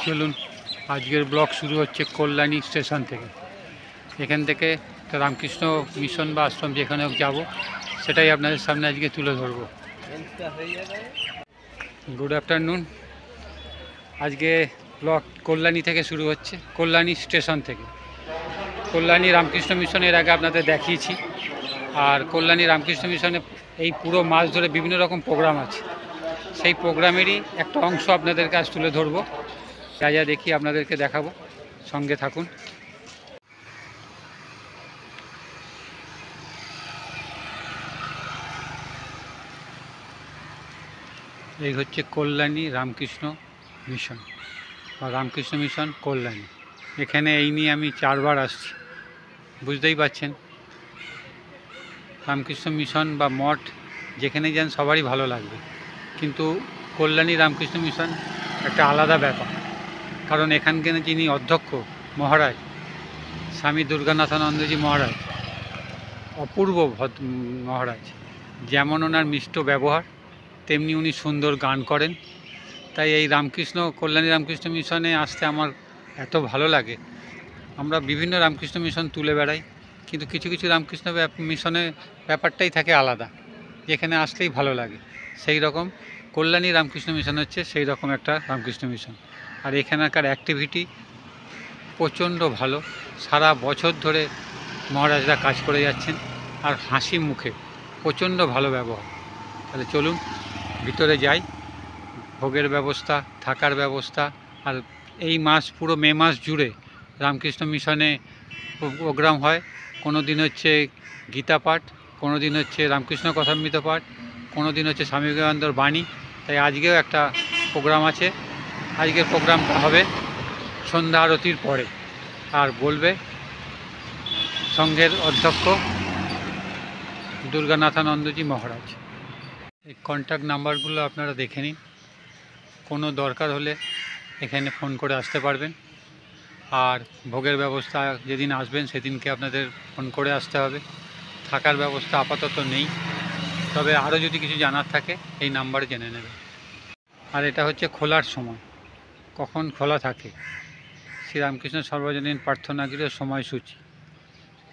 চলুন, আজকের ব্লগ শুরু হচ্ছে কল্যাণী স্টেশন থেকে। এখান থেকে রামকৃষ্ণ মিশন বা আশ্রম যেখানে যাব সেটাই আপনাদের সামনে আজকে তুলে ধরবো। Good afternoon. আজকে ব্লগ কল্যাণী থেকে শুরু হচ্ছে, কল্যাণী স্টেশন থেকে। কল্যাণী রামকৃষ্ণ মিশনের আগে আপনাদের দেখিয়েছি, আর কল্যাণী রামকৃষ্ণ মিশনে এই পুরো মাস ধরে বিভিন্ন রকম প্রোগ্রাম আছে। সেই প্রোগ্রামেরই একটা অংশ আপনাদের কাছ তুলে ধরবো। যা যা দেখি আপনাদেরকে দেখাবো, সঙ্গে থাকুন। এই হচ্ছে কল্যাণী রামকৃষ্ণ মিশন বা রামকৃষ্ণ মিশন কল্যাণী। এখানে এই নিয়ে আমি 4 বার আসছি, বুঝতেই পারছেন। রামকৃষ্ণ মিশন বা মঠ যেখানে যান সবারই ভালো লাগবে, কিন্তু কল্যাণী রামকৃষ্ণ মিশন একটা আলাদা ব্যাপার। কারণ এখানকার যিনি অধ্যক্ষ মহারাজ স্বামী দুর্গানাথানন্দজি মহারাজ, অপূর্ব মহারাজ। যেমন ওনার মিষ্ট ব্যবহার, তেমনি উনি সুন্দর গান করেন। তাই এই কল্যাণী রামকৃষ্ণ মিশনে আসতে আমার এত ভালো লাগে। আমরা বিভিন্ন রামকৃষ্ণ মিশন তুলে বেড়াই, কিন্তু কিছু কিছু রামকৃষ্ণ মিশনের ব্যাপারটাই থাকে আলাদা, যেখানে আসলেই ভালো লাগে। সেই রকম কল্যাণী রামকৃষ্ণ মিশন হচ্ছে সেই রকম একটা রামকৃষ্ণ মিশন। আর এখানকার অ্যাক্টিভিটি প্রচণ্ড ভালো। সারা বছর ধরে মহারাজরা কাজ করে যাচ্ছেন, আর হাসি মুখে, প্রচণ্ড ভালো ব্যবহার। তাহলে চলুন ভিতরে যাই। ভোগের ব্যবস্থা, থাকার ব্যবস্থা, আর এই মাস পুরো মে মাস জুড়ে রামকৃষ্ণ মিশনে প্রোগ্রাম হয়। কোনো দিন হচ্ছে গীতা পাঠ, কোনো দিন হচ্ছে রামকৃষ্ণ কথামৃত পাঠ, কোনো দিন হচ্ছে স্বামী বিবেকানন্দর বাণী। তাই আজকেও একটা প্রোগ্রাম আছে। আজকের প্রোগ্রামটা হবে সন্ধ্যা আরতির পরে, আর বলবে সংঘের অধ্যক্ষ দুর্গানাথানন্দজি মহারাজ। এই কন্ট্যাক্ট নাম্বারগুলো আপনারা দেখে নিন। কোনো দরকার হলে এখানে ফোন করে আসতে পারবেন। আর ভোগের ব্যবস্থা যেদিন আসবেন সেদিনকে আপনাদের ফোন করে আসতে হবে। থাকার ব্যবস্থা আপাতত নেই, তবে আরও যদি কিছু জানার থাকে এই নাম্বারে জেনে নেবে। আর এটা হচ্ছে খোলার সময়, কখন খোলা থাকে। শ্রীরামকৃষ্ণ সর্বজনীন প্রার্থনাগৃহের সময়সূচি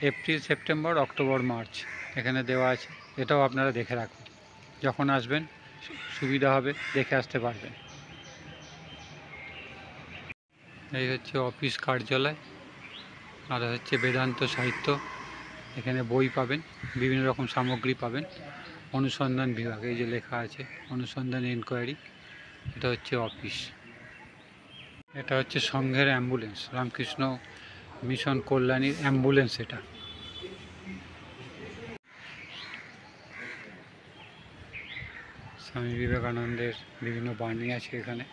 এপ্রিল, সেপ্টেম্বর, অক্টোবর, মার্চ এখানে দেওয়া আছে। এটাও আপনারা দেখে রাখুন, যখন আসবেন সুবিধা হবে, দেখে আসতে পারবেন। এই হচ্ছে অফিস কার্যালয়, আর হচ্ছে বেদান্ত সাহিত্য। এখানে বই পাবেন, বিভিন্ন রকম সামগ্রী পাবেন। অনুসন্ধান বিভাগ, এই যে লেখা আছে অনুসন্ধান এনকোয়ারি, এটা হচ্ছে অফিস। এটা হচ্ছে সংঘের অ্যাম্বুলেন্স, রামকৃষ্ণ মিশন কল্যাণীর অ্যাম্বুলেন্স এটা। স্বামী বিবেকানন্দের বিভিন্ন বাণী আছে এখানে।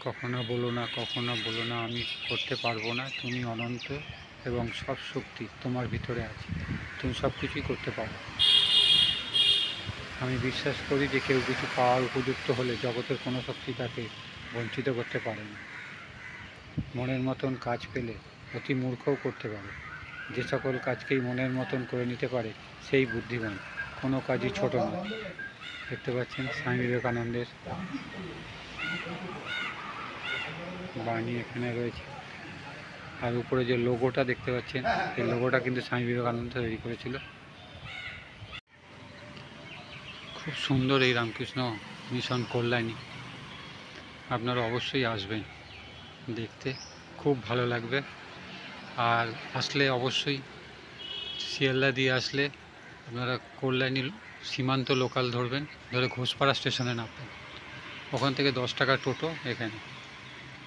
কখনো বলো না, কখনো বলো না আমি করতে পারবো না, তুমি অনন্ত এবং সব শক্তি তোমার ভিতরে আছে, তুমি সব কিছুই করতে পারো। আমি বিশ্বাস করি যে কেউ কিছু পাওয়ার উপযুক্ত হলে জগতের কোনো শক্তি তাকে বঞ্চিত করতে পারে না। মনের মতন কাজ পেলে অতি মূর্খও করতে পারে। যে সকল কাজকেই মনের মতন করে নিতে পারে সেই বুদ্ধিমান, কোনো কাজই ছোট নয়। দেখতে পাচ্ছেন স্বামী বিবেকানন্দের বাণী এখানে রয়েছে। আর উপরে যে লোগোটা দেখতে পাচ্ছেন, এই লোগোটা কিন্তু স্বামী বিবেকানন্দ তৈরি করেছিল। খুব সুন্দর এই রামকৃষ্ণ মিশন কল্যাণী। আপনারা অবশ্যই আসবেন দেখতে, খুব ভালো লাগবে। আর আসলে অবশ্যই শিয়ালদা দিয়ে আসলে আপনারা কল্যাণী সীমান্ত লোকাল ধরবেন, ধরে ঘোষপাড়া স্টেশনে নামবেন। ওখান থেকে 10 টাকা টোটো এখানে।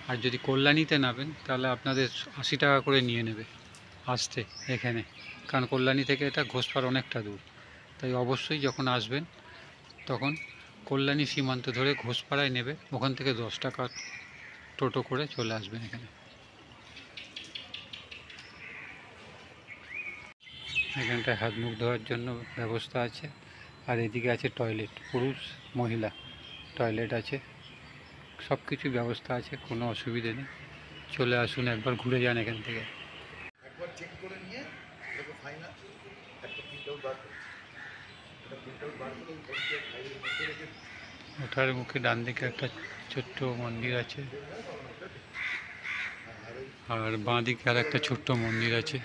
আর যদি কল্যাণীতে নামেন তাহলে আপনাদের 80 টাকা করে নিয়ে নেবে আসতে এখানে, কারণ কল্যাণী থেকে এটা ঘোষপাড়া অনেকটা দূর। তাই অবশ্যই যখন আসবেন তখন কল্যাণী সীমান্ত ধরে ঘোষপাড়ায় নেবে, ওখান থেকে 10 টাকা টোটো করে চলে আসবেন এখানে। এখানটায় হাত মুখ ধোয়ার জন্য ব্যবস্থা আছে। আর এদিকে আছে টয়লেট, পুরুষ মহিলা টয়লেট আছে, সব কিছু ব্যবস্থা আছে, কোনো অসুবিধে নেই। চলে আসুন, একবার ঘুরে যান এখান থেকে। একবার চেক করে নিয়ে দেখো ফাইন আছে, একটা প্রিন্ট আউট বার করো, এটা প্রিন্ট আউট বার করে ফাইলের মধ্যে রেখে ওঠার মুখে ডান দিকে একটা ছোট্ট মন্দির আছে, আর বাঁ দিকে আর একটা ছোট্ট মন্দির আছে,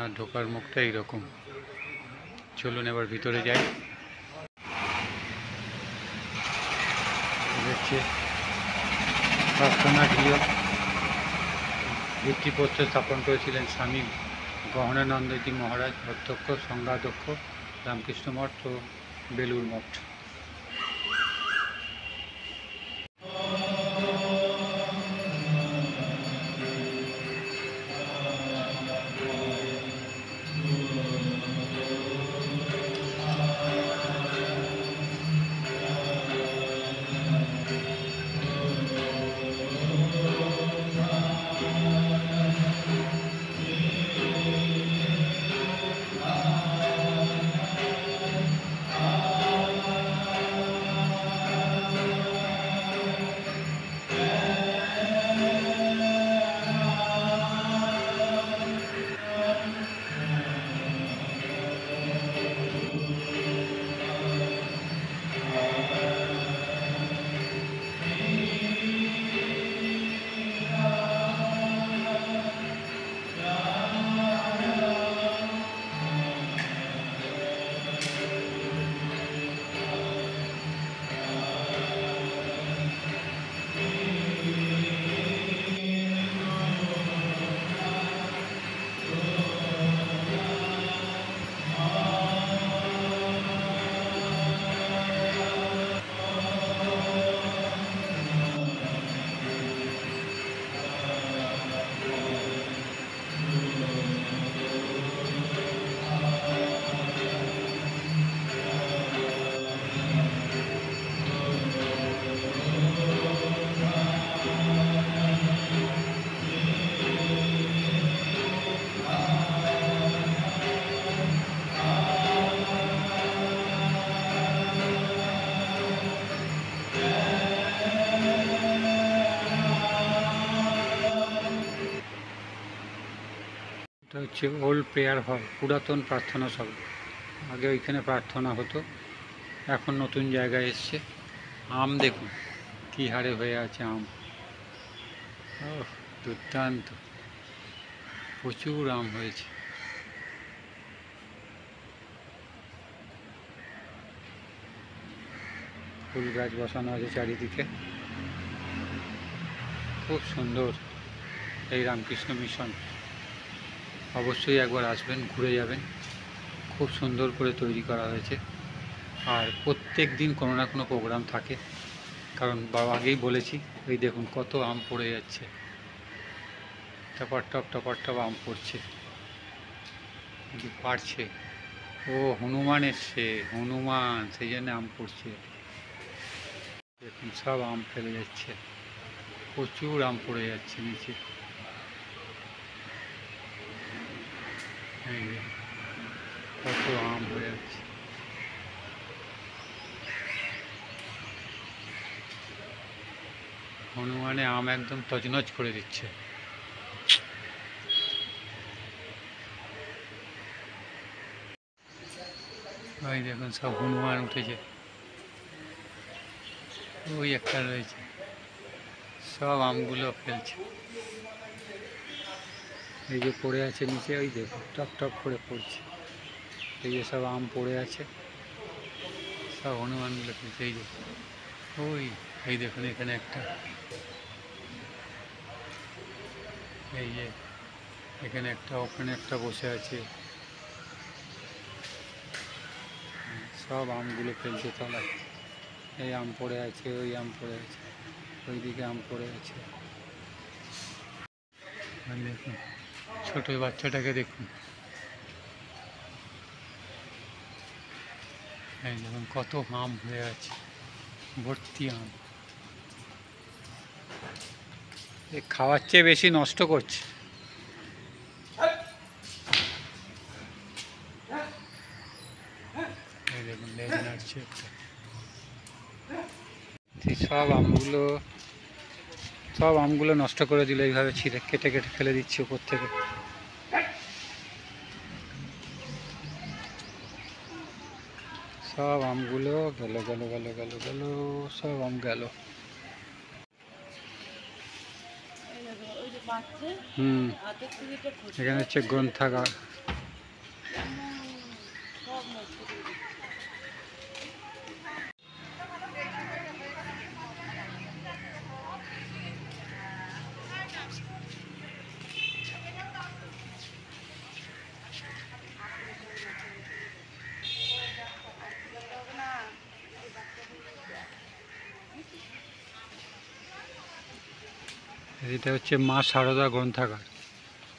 আর ঢোকার মুখটা এইরকম। চলুন এবার ভিতরে যাই। দেখছি প্রার্থনা গৃহ, ভিত্তিপ্রস্তর স্থাপন করেছিলেন স্বামী গহনানন্দজি মহারাজ, অধ্যক্ষ সংঘাধ্যক্ষ রামকৃষ্ণ মঠ ও বেলুর মঠ। এটা হচ্ছে ওল্ড প্রেয়ার হল, পুরাতন প্রার্থনা সভা। আগে ওইখানে প্রার্থনা হতো, এখন নতুন জায়গায় এসছে। আম দেখুন কী হারে হয়ে আছে আম, দুর্দান্ত, প্রচুর আম হয়েছে। ফুল গাছ বসানো আছে চারিদিকে, খুব সুন্দর এই রামকৃষ্ণ মিশন। অবশ্যই একবার আসবেন, ঘুরে যাবেন, খুব সুন্দর করে তৈরি করা হয়েছে। আর প্রত্যেক দিন কোনো না কোনো প্রোগ্রাম থাকে, কারণ বাবা আগেই বলেছি। এই দেখুন কত আম পড়ে যাচ্ছে, টপার টপ আম পড়ছে, পারছে। ও হনুমান এসছে, হনুমান, সেই জন্য আম পড়ছে। দেখুন সব আম ফেলে যাচ্ছে, প্রচুর আম পড়ে যাচ্ছে নিচে। কত আম হয়ে যাচ্ছে, হনুমানে আম একদম তছনছ করে দিচ্ছে। ওই দেখুন সব হনুমান উঠেছে, ওই একটা রয়েছে, সব আমগুলো ফেলছে। এই যে পড়ে আছে নিচে, ওই দেখুন টপ করে পড়ছে। এই যে সব আম পড়ে আছে, সব হনুমানগুলো ফেলছে। এই যে ওই, এই দেখুন এখানে একটা, এই যে এখানে একটা, ওখানে একটা বসে আছে। সব আমগুলো ফেলছে তলায়। এই আম পড়ে আছে, ওই আম পড়ে আছে, ওইদিকে আম পড়ে আছে। দেখুন ছোট বাচ্চাটাকে দেখুন, এই দেখুন কত আম হয়ে আছে, ভর্তি আম। খাওয়ার চেয়ে বেশি নষ্ট করছে। এই দেখুন লেজ নাড়ছে একটা। সব আমগুলো নষ্ট করে দিল, এইভাবে ছিঁড়ে কেটে ফেলে দিচ্ছে উপর থেকে। সব আমগুলো গেল গেল গেল গেল গেল, সব আম গেল। এখানে হচ্ছে গ্রন্থাগার। এটা হচ্ছে মা সারদা গ্রন্থাগার।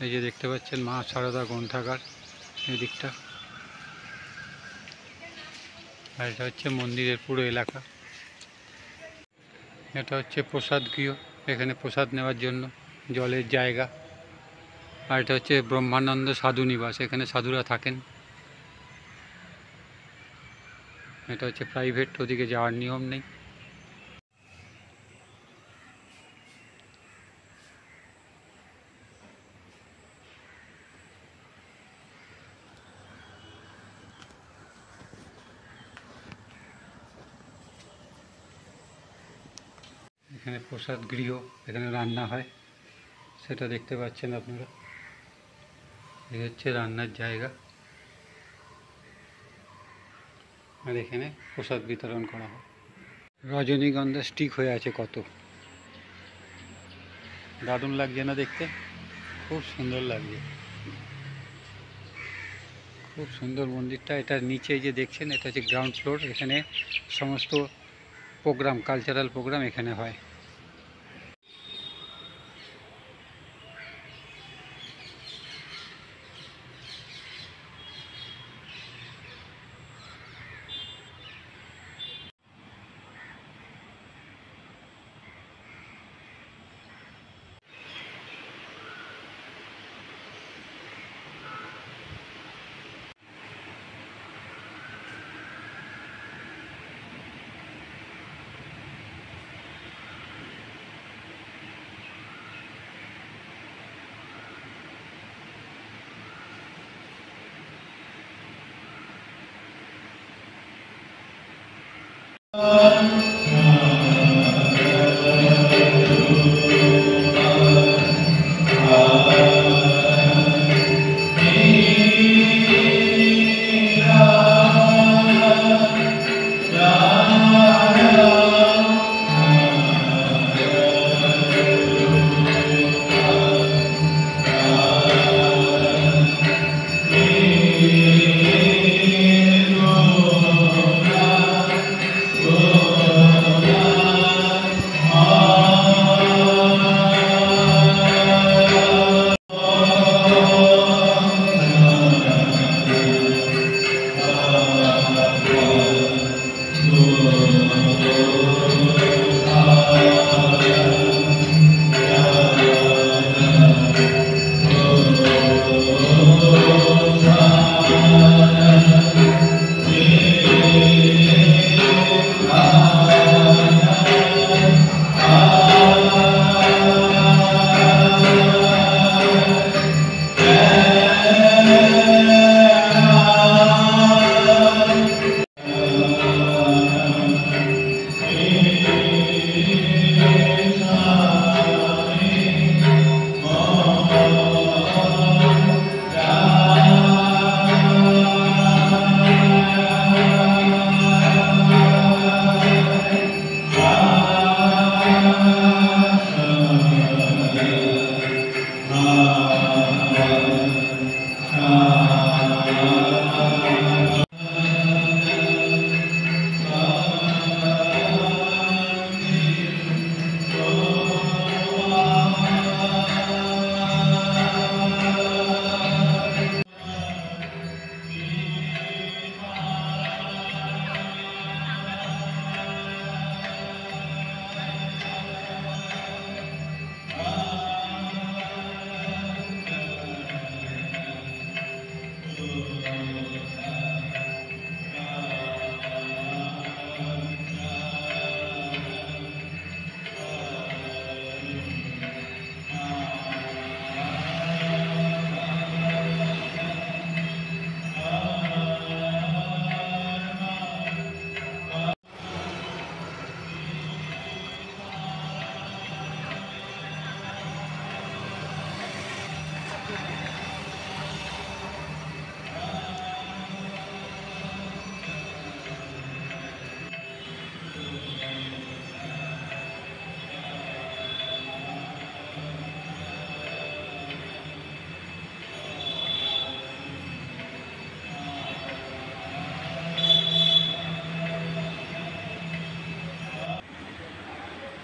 এই যে দেখতে পাচ্ছেন মা সারদা গ্রন্থাগার এই দিকটা। আর এটা হচ্ছে মন্দিরের পুরো এলাকা। এটা হচ্ছে প্রসাদ গৃহ, এখানে প্রসাদ নেওয়ার জন্য জলের জায়গা। আর এটা হচ্ছে ব্রহ্মানন্দ সাধু নিবাস, এখানে সাধুরা থাকেন। এটা হচ্ছে প্রাইভেট, ওদিকে যাওয়ার নিয়ম নেই। এখানে প্রসাদ গৃহ, এখানে রান্না হয়, সেটা দেখতে পাচ্ছেন আপনারা। এই হচ্ছে রান্নার জায়গা, আর এখানে প্রসাদ বিতরণ করা হয়। রজনীগন্ধা স্টিক হয়ে আছে কত, দারুণ লাগছে না দেখতে? খুব সুন্দর লাগছে, খুব সুন্দর মন্দিরটা। এটার নিচে যে দেখছেন এটা হচ্ছে গ্রাউন্ড ফ্লোর, এখানে সমস্ত প্রোগ্রাম, কালচারাল প্রোগ্রাম এখানে হয়।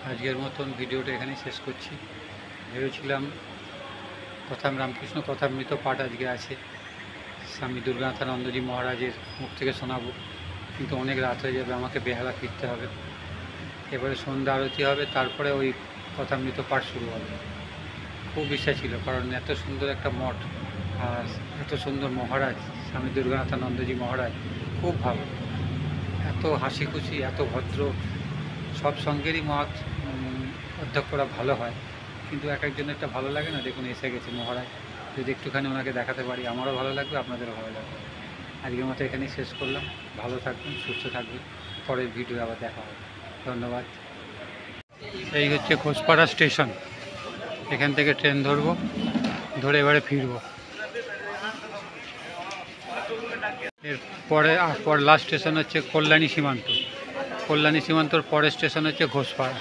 আজকের মতন ভিডিওটা এখানেই শেষ করছি। ভেবেছিলাম কথাম রামকৃষ্ণ কথামৃত পাঠ আজকে আছে, স্বামী দুর্গানাথানন্দজি মহারাজের মুখ থেকে শোনাবো, কিন্তু অনেক রাত হয়ে যাবে, আমাকে বেহালা ফিরতে হবে। এবারে সন্ধ্যা আরতি হবে, তারপরে ওই কথামৃত পাঠ শুরু হবে। খুব ইচ্ছা ছিল, কারণ এত সুন্দর একটা মঠ আর এত সুন্দর মহারাজ স্বামী দুর্গানাথানন্দজি মহারাজ, খুব ভালো, এত হাসি খুশি, এত ভদ্র, সব সঙ্গেরই মত অধ্যক্ষরা ভালো হয়, কিন্তু এক একজনের একটা ভালো লাগে না। দেখুন এসে গেছে মহারাজ, যদি একটুখানি ওনাকে দেখাতে পারি আমারও ভালো লাগবে, আপনাদেরও ভালো লাগবে। আজকের মতো এখানেই শেষ করলাম। ভালো থাকবেন, সুস্থ থাকবেন, পরের ভিডিও আবার দেখা হবে। ধন্যবাদ। এই হচ্ছে ঘোষপাড়া স্টেশন, এখান থেকে ট্রেন ধরবো, ধরে এবারে ফিরবো। এরপরে লাস্ট স্টেশন হচ্ছে কল্যাণী সীমান্ত, কল্যাণী সীমান্তর পরের স্টেশন হচ্ছে ঘোষপাড়া।